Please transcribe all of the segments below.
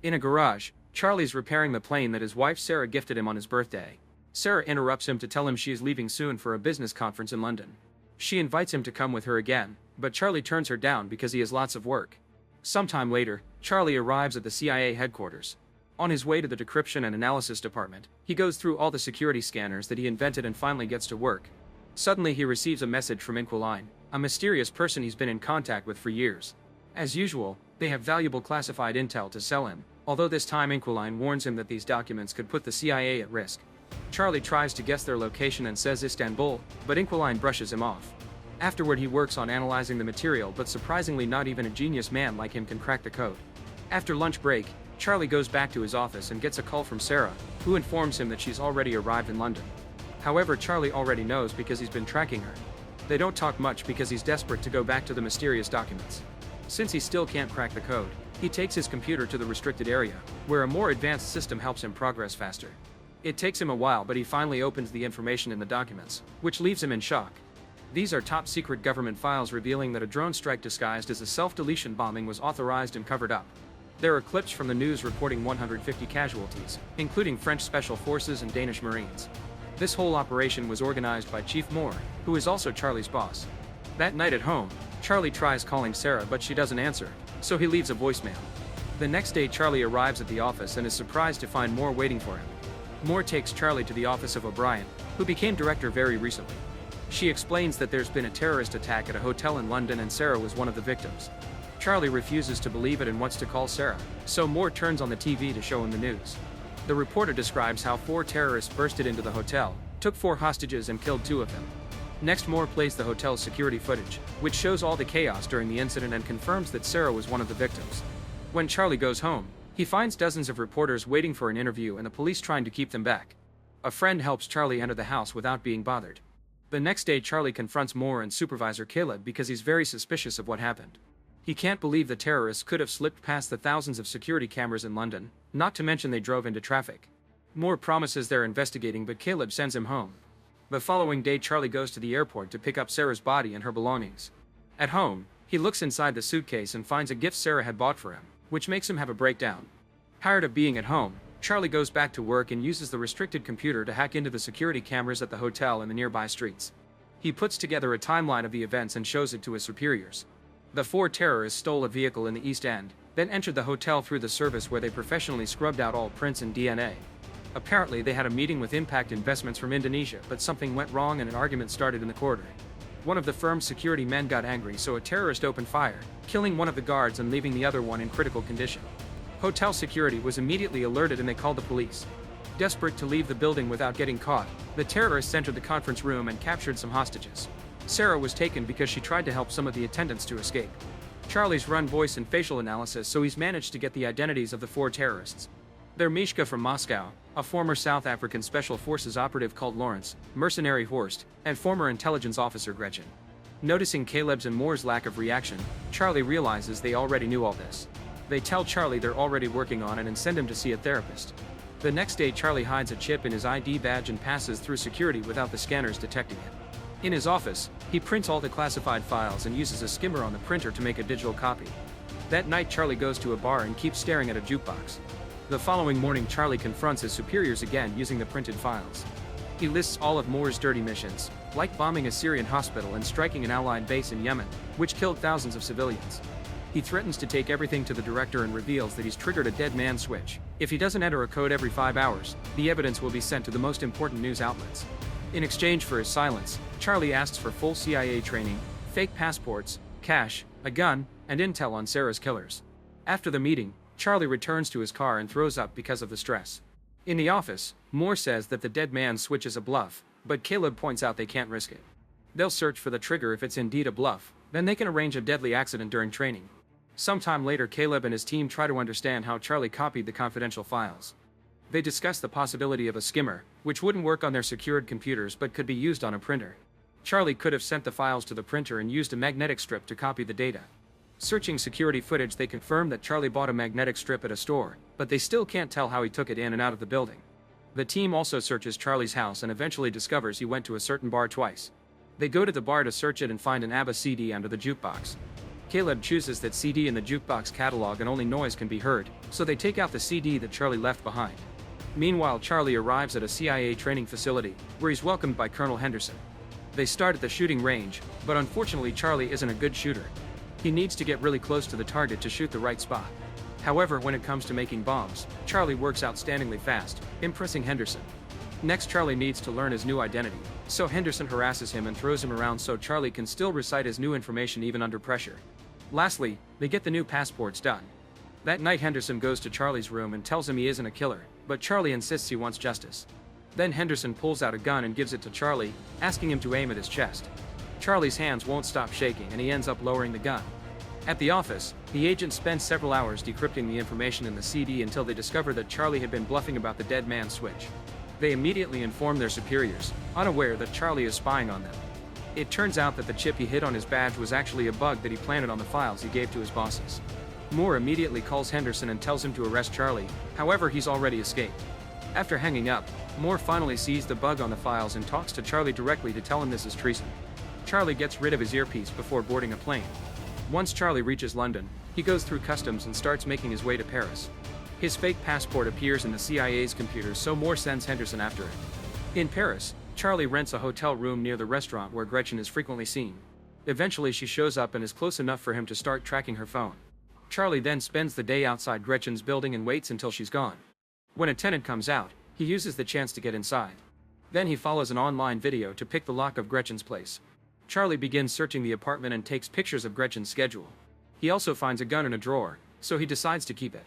In a garage, Charlie's repairing the plane that his wife Sarah gifted him on his birthday. Sarah interrupts him to tell him she is leaving soon for a business conference in London. She invites him to come with her again, but Charlie turns her down because he has lots of work. Sometime later, Charlie arrives at the CIA headquarters. On his way to the decryption and analysis department, he goes through all the security scanners that he invented and finally gets to work. Suddenly he receives a message from Inquiline, a mysterious person he's been in contact with for years. As usual, they have valuable classified intel to sell him, although this time Inquiline warns him that these documents could put the CIA at risk. Charlie tries to guess their location and says Istanbul, but Inquiline brushes him off. Afterward he works on analyzing the material, but surprisingly not even a genius man like him can crack the code. After lunch break, Charlie goes back to his office and gets a call from Sarah, who informs him that she's already arrived in London. However, Charlie already knows because he's been tracking her. They don't talk much because he's desperate to go back to the mysterious documents. Since he still can't crack the code, he takes his computer to the restricted area, where a more advanced system helps him progress faster. It takes him a while, but he finally opens the information in the documents, which leaves him in shock. These are top-secret government files revealing that a drone strike disguised as a self-deletion bombing was authorized and covered up. There are clips from the news reporting 150 casualties, including French Special Forces and Danish Marines. This whole operation was organized by Chief Moore, who is also Charlie's boss. That night at home, Charlie tries calling Sarah, but she doesn't answer, so he leaves a voicemail. The next day Charlie arrives at the office and is surprised to find Moore waiting for him. Moore takes Charlie to the office of O'Brien, who became director very recently. She explains that there's been a terrorist attack at a hotel in London and Sarah was one of the victims. Charlie refuses to believe it and wants to call Sarah, so Moore turns on the TV to show him the news. The reporter describes how 4 terrorists bursted into the hotel, took 4 hostages and killed 2 of them. Next, Moore plays the hotel's security footage, which shows all the chaos during the incident and confirms that Sarah was one of the victims. When Charlie goes home, he finds dozens of reporters waiting for an interview and the police trying to keep them back. A friend helps Charlie enter the house without being bothered. The next day Charlie confronts Moore and supervisor Caleb because he's very suspicious of what happened. He can't believe the terrorists could have slipped past the thousands of security cameras in London, not to mention they drove into traffic. Moore promises they're investigating, but Caleb sends him home. The following day Charlie goes to the airport to pick up Sarah's body and her belongings. At home, he looks inside the suitcase and finds a gift Sarah had bought for him, which makes him have a breakdown. Tired of being at home, Charlie goes back to work and uses the restricted computer to hack into the security cameras at the hotel and the nearby streets. He puts together a timeline of the events and shows it to his superiors. The 4 terrorists stole a vehicle in the East End, then entered the hotel through the service where they professionally scrubbed out all prints and DNA. Apparently they had a meeting with Impact Investments from Indonesia, but something went wrong and an argument started in the corridor. One of the firm's security men got angry, so a terrorist opened fire, killing one of the guards and leaving the other one in critical condition. Hotel security was immediately alerted and they called the police. Desperate to leave the building without getting caught, the terrorists entered the conference room and captured some hostages. Sarah was taken because she tried to help some of the attendants to escape. Charlie's run voice and facial analysis, so he's managed to get the identities of the 4 terrorists. They're Mishka from Moscow, a former South African Special Forces operative called Lawrence, mercenary Horst, and former intelligence officer Gretchen. Noticing Caleb's and Moore's lack of reaction, Charlie realizes they already knew all this. They tell Charlie they're already working on it and send him to see a therapist. The next day Charlie hides a chip in his ID badge and passes through security without the scanners detecting it. In his office, he prints all the classified files and uses a skimmer on the printer to make a digital copy. That night Charlie goes to a bar and keeps staring at a jukebox. The following morning Charlie confronts his superiors again using the printed files. He lists all of Moore's dirty missions, like bombing a Syrian hospital and striking an Allied base in Yemen, which killed thousands of civilians. He threatens to take everything to the director and reveals that he's triggered a dead man switch. If he doesn't enter a code every 5 hours, the evidence will be sent to the most important news outlets. In exchange for his silence, Charlie asks for full CIA training, fake passports, cash, a gun, and intel on Sarah's killers. After the meeting, Charlie returns to his car and throws up because of the stress. In the office, Moore says that the dead man switch is a bluff, but Caleb points out they can't risk it. They'll search for the trigger if it's indeed a bluff, then they can arrange a deadly accident during training. Sometime later Caleb and his team try to understand how Charlie copied the confidential files. They discuss the possibility of a skimmer, which wouldn't work on their secured computers but could be used on a printer. Charlie could have sent the files to the printer and used a magnetic strip to copy the data. Searching security footage they confirm that Charlie bought a magnetic strip at a store, but they still can't tell how he took it in and out of the building. The team also searches Charlie's house and eventually discovers he went to a certain bar twice. They go to the bar to search it and find an ABBA CD under the jukebox. Caleb chooses that CD in the jukebox catalog and only noise can be heard, so they take out the CD that Charlie left behind. Meanwhile, Charlie arrives at a CIA training facility, where he's welcomed by Colonel Henderson. They start at the shooting range, but unfortunately Charlie isn't a good shooter. He needs to get really close to the target to shoot the right spot. However, when it comes to making bombs, Charlie works outstandingly fast, impressing Henderson. Next, Charlie needs to learn his new identity, so Henderson harasses him and throws him around so Charlie can still recite his new information even under pressure. Lastly, they get the new passports done. That night, Henderson goes to Charlie's room and tells him he isn't a killer, but Charlie insists he wants justice. Then Henderson pulls out a gun and gives it to Charlie, asking him to aim at his chest. Charlie's hands won't stop shaking and he ends up lowering the gun. At the office, the agents spend several hours decrypting the information in the CD until they discover that Charlie had been bluffing about the dead man's switch. They immediately inform their superiors, unaware that Charlie is spying on them. It turns out that the chip he hid on his badge was actually a bug that he planted on the files he gave to his bosses. Moore immediately calls Henderson and tells him to arrest Charlie, however he's already escaped. After hanging up, Moore finally sees the bug on the files and talks to Charlie directly to tell him this is treason. Charlie gets rid of his earpiece before boarding a plane. Once Charlie reaches London, he goes through customs and starts making his way to Paris. His fake passport appears in the CIA's computer, so Moore sends Henderson after it. In Paris, Charlie rents a hotel room near the restaurant where Gretchen is frequently seen. Eventually she shows up and is close enough for him to start tracking her phone. Charlie then spends the day outside Gretchen's building and waits until she's gone. When a tenant comes out, he uses the chance to get inside. Then he follows an online video to pick the lock of Gretchen's place. Charlie begins searching the apartment and takes pictures of Gretchen's schedule. He also finds a gun in a drawer, so he decides to keep it.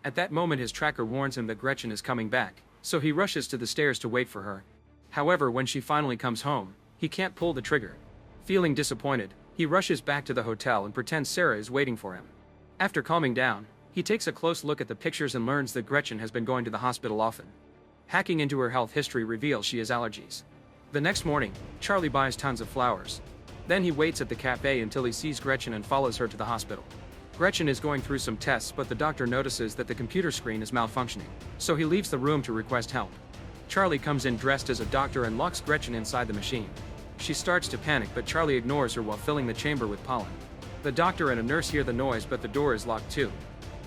At that moment his tracker warns him that Gretchen is coming back, so he rushes to the stairs to wait for her. However, when she finally comes home, he can't pull the trigger. Feeling disappointed, he rushes back to the hotel and pretends Sarah is waiting for him. After calming down, he takes a close look at the pictures and learns that Gretchen has been going to the hospital often. Hacking into her health history reveals she has allergies. The next morning, Charlie buys tons of flowers. Then he waits at the cafe until he sees Gretchen and follows her to the hospital. Gretchen is going through some tests, but the doctor notices that the computer screen is malfunctioning, so he leaves the room to request help. Charlie comes in dressed as a doctor and locks Gretchen inside the machine. She starts to panic, but Charlie ignores her while filling the chamber with pollen. The doctor and a nurse hear the noise, but the door is locked too.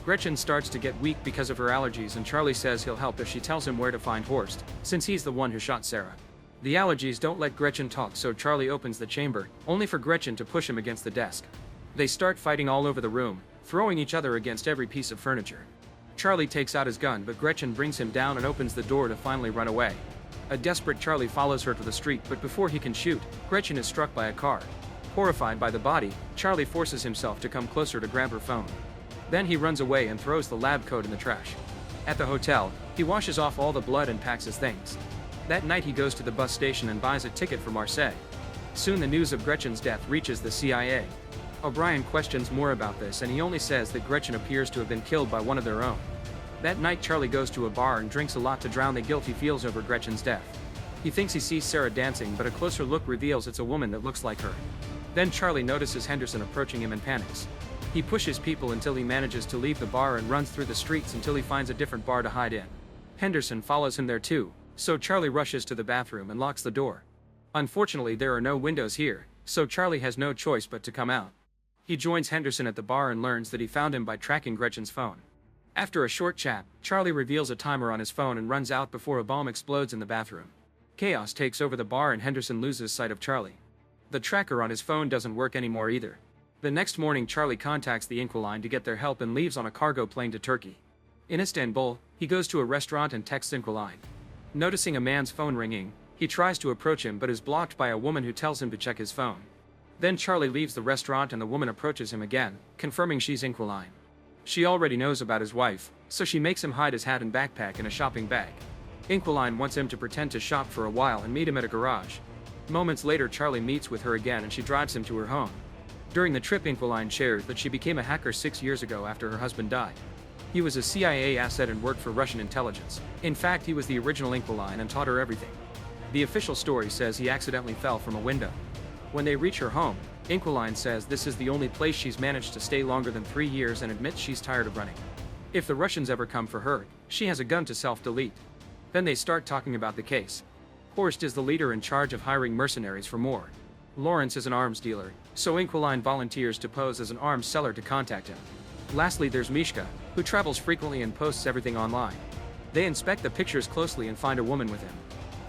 Gretchen starts to get weak because of her allergies, and Charlie says he'll help if she tells him where to find Horst, since he's the one who shot Sarah. The allergies don't let Gretchen talk, so Charlie opens the chamber, only for Gretchen to push him against the desk. They start fighting all over the room, throwing each other against every piece of furniture. Charlie takes out his gun, but Gretchen brings him down and opens the door to finally run away. A desperate Charlie follows her to the street, but before he can shoot, Gretchen is struck by a car. Horrified by the body, Charlie forces himself to come closer to grab her phone. Then he runs away and throws the lab coat in the trash. At the hotel, he washes off all the blood and packs his things. That night he goes to the bus station and buys a ticket for Marseille. Soon the news of Gretchen's death reaches the CIA. O'Brien questions more about this, and he only says that Gretchen appears to have been killed by one of their own. That night Charlie goes to a bar and drinks a lot to drown the guilt he feels over Gretchen's death. He thinks he sees Sarah dancing, but a closer look reveals it's a woman that looks like her. Then Charlie notices Henderson approaching him and panics. He pushes people until he manages to leave the bar and runs through the streets until he finds a different bar to hide in. Henderson follows him there too, so Charlie rushes to the bathroom and locks the door. Unfortunately, there are no windows here, so Charlie has no choice but to come out. He joins Henderson at the bar and learns that he found him by tracking Gretchen's phone. After a short chat, Charlie reveals a timer on his phone and runs out before a bomb explodes in the bathroom. Chaos takes over the bar and Henderson loses sight of Charlie. The tracker on his phone doesn't work anymore either. The next morning Charlie contacts the Inquiline to get their help and leaves on a cargo plane to Turkey. In Istanbul, he goes to a restaurant and texts Inquiline. Noticing a man's phone ringing, he tries to approach him but is blocked by a woman who tells him to check his phone. Then Charlie leaves the restaurant and the woman approaches him again, confirming she's Inquiline. She already knows about his wife, so she makes him hide his hat and backpack in a shopping bag. Inquiline wants him to pretend to shop for a while and meet him at a garage. Moments later Charlie meets with her again and she drives him to her home. During the trip, Inquiline shares that she became a hacker 6 years ago after her husband died. He was a CIA asset and worked for Russian intelligence. In fact, he was the original Inquiline and taught her everything. The official story says he accidentally fell from a window. When they reach her home, Inquiline says this is the only place she's managed to stay longer than 3 years and admits she's tired of running. If the Russians ever come for her, she has a gun to self-delete. Then they start talking about the case. Horst is the leader in charge of hiring mercenaries for more. Lawrence is an arms dealer, so Inquiline volunteers to pose as an arms seller to contact him. Lastly, there's Mishka, who travels frequently and posts everything online. They inspect the pictures closely and find a woman with him.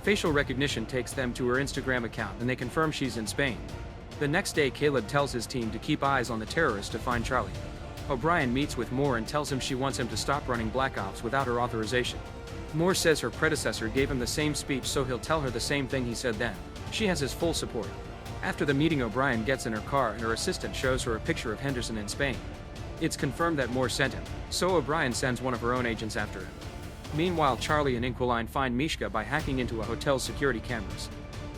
Facial recognition takes them to her Instagram account and they confirm she's in Spain. The next day, Caleb tells his team to keep eyes on the terrorists to find Charlie. O'Brien meets with Moore and tells him she wants him to stop running Black Ops without her authorization. Moore says her predecessor gave him the same speech, so he'll tell her the same thing he said then. She has his full support. After the meeting, O'Brien gets in her car and her assistant shows her a picture of Henderson in Spain. It's confirmed that Moore sent him, so O'Brien sends one of her own agents after him. Meanwhile, Charlie and Inquiline find Mishka by hacking into a hotel's security cameras.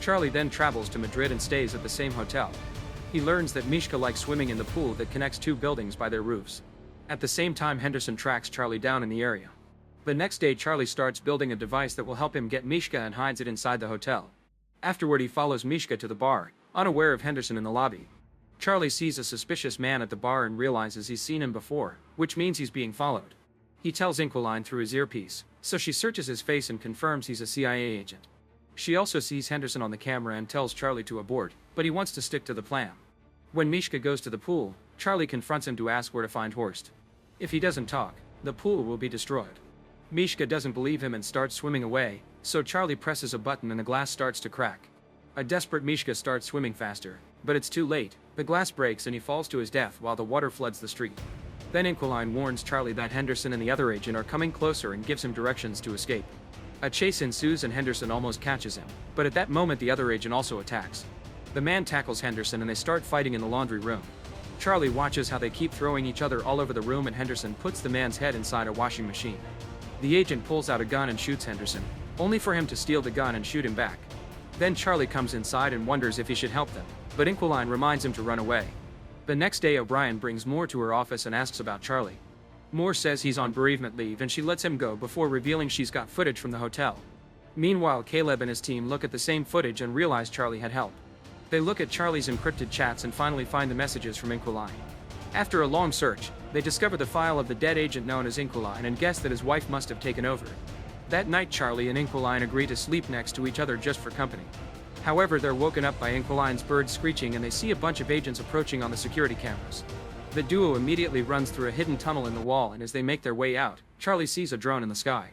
Charlie then travels to Madrid and stays at the same hotel. He learns that Mishka likes swimming in the pool that connects two buildings by their roofs. At the same time, Henderson tracks Charlie down in the area. The next day, Charlie starts building a device that will help him get Mishka and hides it inside the hotel. Afterward, he follows Mishka to the bar, unaware of Henderson in the lobby. Charlie sees a suspicious man at the bar and realizes he's seen him before, which means he's being followed. He tells Inquiline through his earpiece, so she searches his face and confirms he's a CIA agent. She also sees Henderson on the camera and tells Charlie to abort, but he wants to stick to the plan. When Mishka goes to the pool, Charlie confronts him to ask where to find Horst. If he doesn't talk, the pool will be destroyed. Mishka doesn't believe him and starts swimming away, so Charlie presses a button and the glass starts to crack. A desperate Mishka starts swimming faster, but it's too late. The glass breaks and he falls to his death while the water floods the street. Then Inquiline warns Charlie that Henderson and the other agent are coming closer and gives him directions to escape. A chase ensues and Henderson almost catches him, but at that moment the other agent also attacks. The man tackles Henderson and they start fighting in the laundry room. Charlie watches how they keep throwing each other all over the room and Henderson puts the man's head inside a washing machine. The agent pulls out a gun and shoots Henderson, only for him to steal the gun and shoot him back. Then Charlie comes inside and wonders if he should help them, but Inquiline reminds him to run away. The next day, O'Brien brings Moore to her office and asks about Charlie. Moore says he's on bereavement leave and she lets him go before revealing she's got footage from the hotel. Meanwhile, Caleb and his team look at the same footage and realize Charlie had help. They look at Charlie's encrypted chats and finally find the messages from Inquiline. After a long search, they discover the file of the dead agent known as Inquiline and guess that his wife must have taken over. That night, Charlie and Inquiline agree to sleep next to each other just for company. However, they're woken up by Inquiline's bird screeching and they see a bunch of agents approaching on the security cameras. The duo immediately runs through a hidden tunnel in the wall, and as they make their way out, Charlie sees a drone in the sky.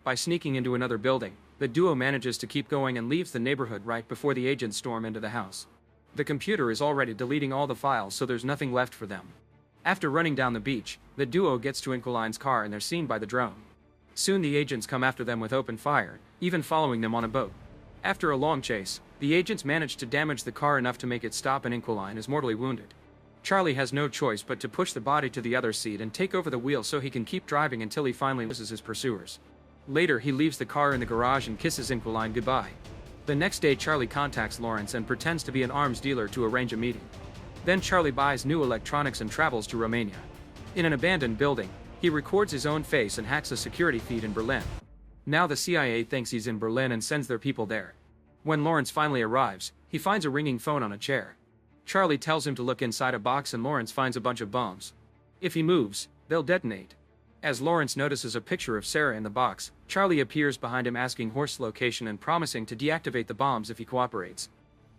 By sneaking into another building, the duo manages to keep going and leaves the neighborhood right before the agents storm into the house. The computer is already deleting all the files, so there's nothing left for them. After running down the beach, the duo gets to Inquiline's car and they're seen by the drone. Soon the agents come after them with open fire, even following them on a boat. After a long chase, the agents manage to damage the car enough to make it stop and Inquiline is mortally wounded. Charlie has no choice but to push the body to the other seat and take over the wheel so he can keep driving until he finally loses his pursuers. Later, he leaves the car in the garage and kisses Inquiline goodbye. The next day, Charlie contacts Lawrence and pretends to be an arms dealer to arrange a meeting. Then Charlie buys new electronics and travels to Romania. In an abandoned building, he records his own face and hacks a security feed in Berlin. Now the CIA thinks he's in Berlin and sends their people there. When Lawrence finally arrives, he finds a ringing phone on a chair. Charlie tells him to look inside a box and Lawrence finds a bunch of bombs. If he moves, they'll detonate. As Lawrence notices a picture of Sarah in the box, Charlie appears behind him asking Horst's location and promising to deactivate the bombs if he cooperates.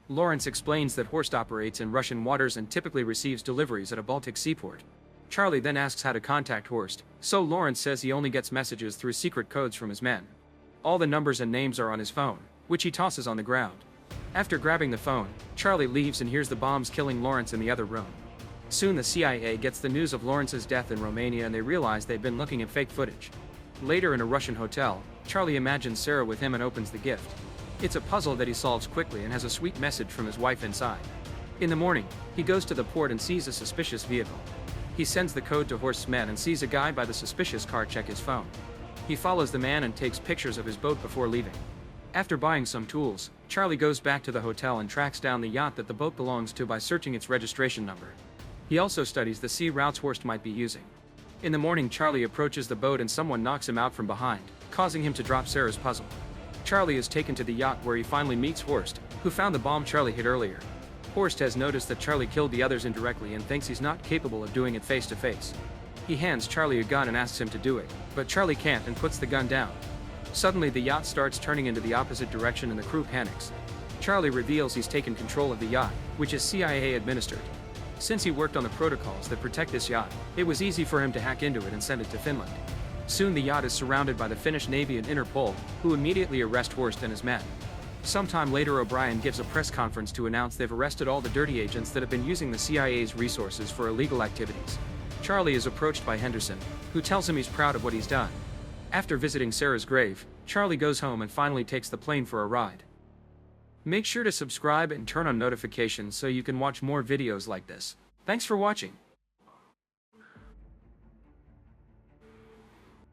Lawrence explains that Horst operates in Russian waters and typically receives deliveries at a Baltic seaport. Charlie then asks how to contact Horst, so Lawrence says he only gets messages through secret codes from his men. All the numbers and names are on his phone, which he tosses on the ground. After grabbing the phone, Charlie leaves and hears the bombs killing Lawrence in the other room. Soon the CIA gets the news of Lawrence's death in Romania and they realize they've been looking at fake footage. Later in a Russian hotel, Charlie imagines Sarah with him and opens the gift. It's a puzzle that he solves quickly and has a sweet message from his wife inside. In the morning, he goes to the port and sees a suspicious vehicle. He sends the code to Horst's men and sees a guy by the suspicious car check his phone. He follows the man and takes pictures of his boat before leaving. After buying some tools, Charlie goes back to the hotel and tracks down the yacht that the boat belongs to by searching its registration number. He also studies the sea routes Horst might be using. In the morning, Charlie approaches the boat and someone knocks him out from behind, causing him to drop Sarah's puzzle. Charlie is taken to the yacht where he finally meets Horst, who found the bomb Charlie hid earlier. Horst has noticed that Charlie killed the others indirectly and thinks he's not capable of doing it face to face. He hands Charlie a gun and asks him to do it, but Charlie can't and puts the gun down. Suddenly the yacht starts turning into the opposite direction and the crew panics. Charlie reveals he's taken control of the yacht, which is CIA administered. Since he worked on the protocols that protect this yacht, it was easy for him to hack into it and send it to Finland. Soon the yacht is surrounded by the Finnish Navy and Interpol, who immediately arrest Horst and his men. Sometime later, O'Brien gives a press conference to announce they've arrested all the dirty agents that have been using the CIA's resources for illegal activities. Charlie is approached by Henderson, who tells him he's proud of what he's done. After visiting Sarah's grave, Charlie goes home and finally takes the plane for a ride. Make sure to subscribe and turn on notifications so you can watch more videos like this. Thanks for watching.